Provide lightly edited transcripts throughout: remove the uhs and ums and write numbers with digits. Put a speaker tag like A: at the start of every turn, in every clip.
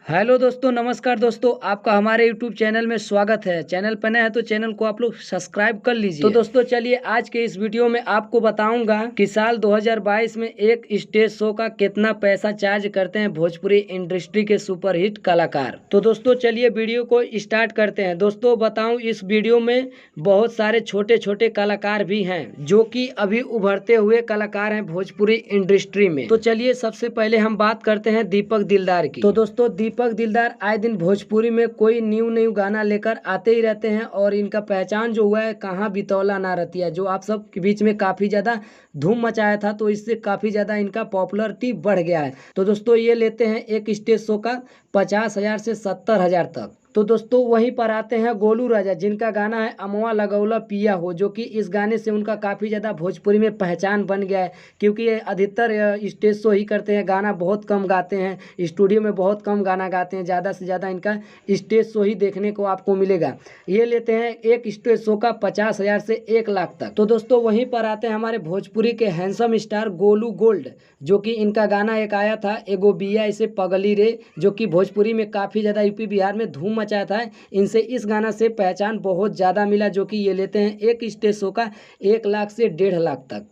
A: Hello दोस्तों, नमस्कार दोस्तों। आपका हमारे यूट्यूब चैनल में स्वागत है। चैनल पर नए हैं तो चैनल को आप लोग सब्सक्राइब कर लीजिए। तो दोस्तों चलिए आज के इस वीडियो में आपको बताऊंगा कि साल 2022 में एक स्टेज शो का कितना पैसा चार्ज करते हैं भोजपुरी इंडस्ट्री के सुपरहिट कलाकार। तो दोस्तों चलिए वीडियो को स्टार्ट करते हैं। दोस्तों बताऊं, इस वीडियो में बहुत सारे छोटे छोटे कलाकार भी हैं जो कि अभी उभरते हुए कलाकार हैं भोजपुरी इंडस्ट्री में। तो चलिए सबसे पहले हम बात करते हैं दीपक दिलदार की। तो दोस्तों दीपक दिलदार आए दिन भोजपुरी में कोई न्यू गाना लेकर आते ही रहते हैं और इनका पहचान जो हुआ है कहाँ बितौला ना रतिया, जो आप सब के बीच में काफी ज्यादा धूम मचाया था, तो इससे काफी ज्यादा इनका पॉपुलरिटी बढ़ गया है। तो दोस्तों ये लेते हैं एक स्टेज शो का 50,000 से 70,000 तक। तो दोस्तों वहीं पर आते हैं गोलू राजा, जिनका गाना है अमवा लगौला पिया हो, जो कि इस गाने से उनका काफ़ी ज़्यादा भोजपुरी में पहचान बन गया है, क्योंकि ये अधिकतर स्टेज शो ही करते हैं, गाना बहुत कम गाते हैं, स्टूडियो में बहुत कम गाना गाते हैं। ज़्यादा से ज़्यादा इनका स्टेज शो ही देखने को आपको मिलेगा। ये लेते हैं एक स्टेज शो का 50,000 से 1 लाख तक। तो दोस्तों वहीं पर आते हैं हमारे भोजपुरी के हैंडसम स्टार गोलू गोल्ड, जो कि इनका गाना एक आया था एगो बिया इसे पगली रे, जो कि भोजपुरी में काफ़ी ज़्यादा यूपी बिहार में धूम मचाया था। इनसे इस गाना से पहचान बहुत ज़्यादा मिला, जो कि ये लेते हैं एक स्टेज शो का 1 लाख से 1.5 लाख तक।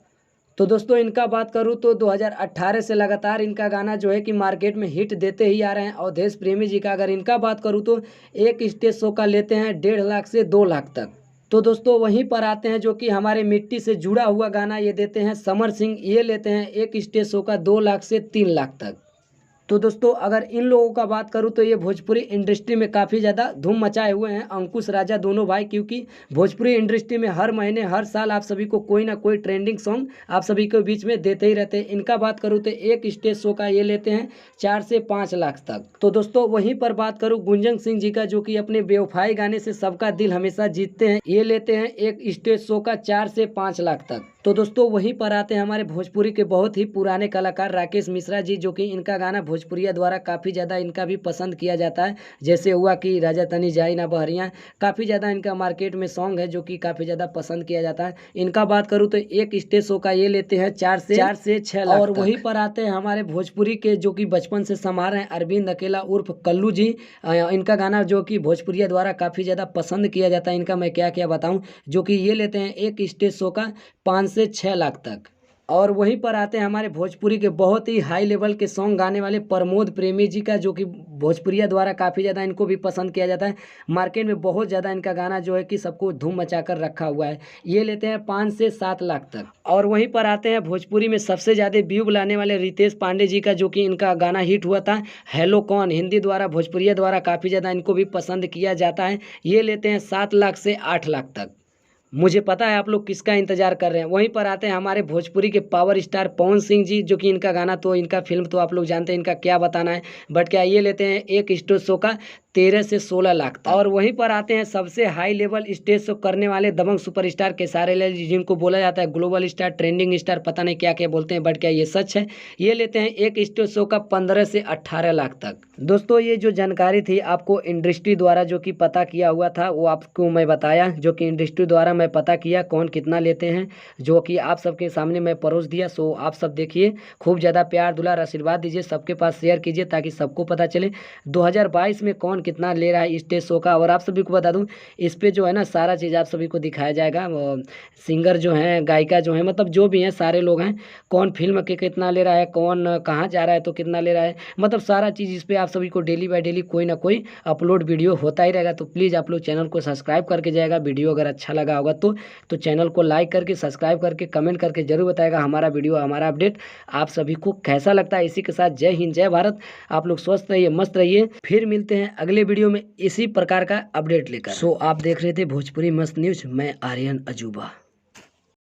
A: तो दोस्तों इनका बात करूं तो 2018 से लगातार इनका गाना जो है कि मार्केट में हिट देते ही आ रहे हैं। अवधेश प्रेमी जी का अगर इनका बात करूं तो एक स्टेज शो का लेते हैं 1.5 लाख से 2 लाख तक। तो दोस्तों वहीं पर आते हैं जो कि हमारे मिट्टी से जुड़ा हुआ गाना, ये देते हैं समर सिंह। ये लेते हैं एक स्टेज शो का 2 लाख से 3 लाख तक। तो दोस्तों अगर इन लोगों का बात करूं तो ये भोजपुरी इंडस्ट्री में काफ़ी ज़्यादा धूम मचाए हुए हैं, अंकुश राजा दोनों भाई, क्योंकि भोजपुरी इंडस्ट्री में हर महीने हर साल आप सभी को कोई ना कोई ट्रेंडिंग सॉन्ग आप सभी के बीच में देते ही रहते हैं। इनका बात करूं तो एक स्टेज शो का ये लेते हैं 4 से 5 लाख तक। तो दोस्तों वहीं पर बात करूँ गुंजन सिंह जी का, जो कि अपने बेवफाई गाने से सबका दिल हमेशा जीतते हैं, ये लेते हैं एक स्टेज शो का 4 से 5 लाख तक। तो दोस्तों वहीं पर आते हैं हमारे भोजपुरी के बहुत ही पुराने कलाकार राकेश मिश्रा जी, जो कि इनका गाना भोजपुरिया द्वारा काफ़ी ज़्यादा इनका भी पसंद किया जाता है। जैसे हुआ कि राजा तनी जाई ना बहरिया, काफ़ी ज़्यादा इनका मार्केट में सॉन्ग है जो कि काफ़ी ज़्यादा पसंद किया जाता है। इनका बात करूँ तो एक स्टेज शो का ये लेते हैं 4 से 6 लाख। और वहीं पर आते हैं हमारे भोजपुरी के जो कि बचपन से संभाल रहे हैं अरविंद अकेला उर्फ कल्लू जी। इनका गाना जो कि भोजपुरिया द्वारा काफ़ी ज़्यादा पसंद किया जाता है, इनका मैं क्या क्या बताऊँ, जो कि ये लेते हैं एक स्टेज शो का 5 से 6 लाख तक। और वहीं पर आते हैं हमारे भोजपुरी के बहुत ही हाई लेवल के सॉन्ग गाने वाले प्रमोद प्रेमी जी का, जो कि भोजपुरिया द्वारा काफ़ी ज़्यादा इनको भी पसंद किया जाता है। मार्केट में बहुत ज़्यादा इनका गाना जो है कि सबको धूम मचा कर रखा हुआ है। ये लेते हैं 5 से 7 लाख तक। और वहीं पर आते हैं भोजपुरी में सबसे ज़्यादा व्यू लाने वाले रितेश पांडे जी का, जो कि इनका गाना हिट हुआ था हेलो कौन, हिंदी द्वारा भोजपुरिया द्वारा काफ़ी ज़्यादा इनको भी पसंद किया जाता है। ये लेते हैं 7 लाख से 8 लाख तक। मुझे पता है आप लोग किसका इंतजार कर रहे हैं। वहीं पर आते हैं हमारे भोजपुरी के पावर स्टार पवन सिंह जी, जो कि इनका गाना तो इनका फिल्म तो आप लोग जानते हैं, इनका क्या बताना है, बट क्या ये लेते हैं एक स्टेज शो का 13 से 16 लाख तक। और वहीं पर आते हैं सबसे हाई लेवल स्टेज शो करने वाले दबंग सुपरस्टार केसारी लाल जी, जिनको बोला जाता है ग्लोबल स्टार, ट्रेंडिंग स्टार, पता नहीं क्या क्या बोलते हैं, बट क्या ये सच है। ये लेते हैं एक स्टेज शो का 15 से 18 लाख तक। दोस्तों ये जो जानकारी थी आपको इंडस्ट्री द्वारा जो कि पता किया हुआ था, वो आपको मैं बताया, जो कि इंडस्ट्री द्वारा मैं पता किया कौन कितना लेते हैं, जो कि आप सबके सामने मैं परोस दिया। सो आप सब देखिए, खूब ज़्यादा प्यार दुलार आशीर्वाद दीजिए, सबके पास शेयर कीजिए ताकि सबको पता चले 2022 में कौन कितना ले रहा है स्टेज शो का। और आप सभी को बता दूं, इस पे जो है ना सारा चीज़ आप सभी को दिखाया जाएगा। सिंगर जो हैं, गायिका जो हैं, मतलब जो भी हैं सारे लोग हैं, कौन फिल्म के कितना ले रहा है, कौन कहाँ जा रहा है तो कितना ले रहा है, मतलब सारा चीज़ इस पर आप सभी को डेली बाय डेली कोई ना कोई अपलोड वीडियो होता ही रहेगा। तो प्लीज़ आप लोग चैनल को सब्सक्राइब करके जाएगा। वीडियो अगर अच्छा लगा होगा तो चैनल को लाइक करके सब्सक्राइब करके कमेंट करके जरूर बताएगा हमारा वीडियो, हमारा अपडेट आप सभी को कैसा लगता है। इसी के साथ जय हिंद, जय भारत। आप लोग स्वस्थ रहिए, मस्त रहिए। फिर मिलते हैं अगले वीडियो में इसी प्रकार का अपडेट लेकर। सो आप देख रहे थे भोजपुरी मस्त न्यूज, मैं आर्यन अजूबा।